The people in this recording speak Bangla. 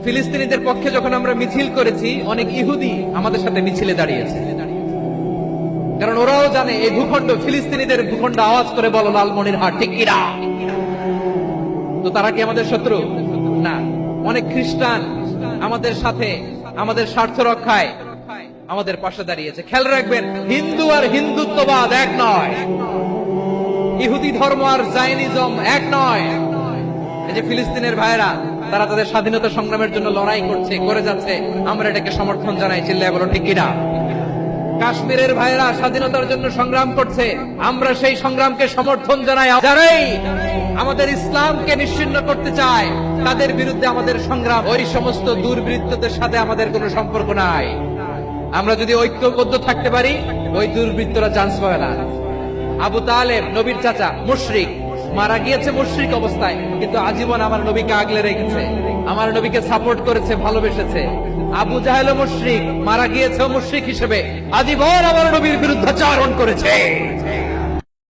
ফিলিস্তিনিদের পক্ষে যখন আমরা মিছিল করেছি, অনেক ইহুদি আমাদের সাথে মিছিলে দাঁড়িয়েছে, কারণ ওরাও জানে এই ভূখণ্ড ফিলিস্তিনিদের ভূখণ্ড। আওয়াজ করে বলো লালমনিরহাট ঠিক কিনা? তো তারা কি আমাদের শত্রু? না। অনেক খ্রিস্টান আমাদের সাথে আমাদের স্বার্থ রক্ষায় আমাদের পাশে দাঁড়িয়েছে। খেয়াল রাখবেন, হিন্দু আর হিন্দুত্ববাদ এক নয়, ইহুদি ধর্ম আর জায়নিজম এক নয়। এই যে ফিলিস্তিনের ভাইরা, তারা তাদের স্বাধীনতা সংগ্রামের জন্য লড়াই করছে, করে যাচ্ছে, আমরা এটাকে সমর্থন জানাই। চিল্লায় বলো ঠিক কিনা? কাশ্মীরের ভাইরা স্বাধীনতার জন্য সংগ্রাম করছে, আমরা সেই সংগ্রামকে সমর্থন জানাই। যারাই আমাদের ইসলামকে নিশ্চিহ্ন করতে চায়, তাদের বিরুদ্ধে আমাদের সংগ্রাম। ওই সমস্ত দুর্বৃত্তদের সাথে আমাদের কোনো সম্পর্ক নাই। আমরা যদি ঐক্যবদ্ধ থাকতে পারি, ওই দুর্বৃত্তরা চান্স পাবে না। আবু তালেব নবীর চাচা, মুশরিক, মারা গিয়েছে মুশরিক অবস্থায়, কিন্তু আজীবন আমার নবীকে আগলে রেখেছে, আমার নবীকে সাপোর্ট করেছে, ভালোবেসেছে। আবু জাহেল মুশরিক, মারা গিয়েছে মুশরিক হিসেবে, আজীবন আমার নবীর বিরুদ্ধাচারণ করেছে।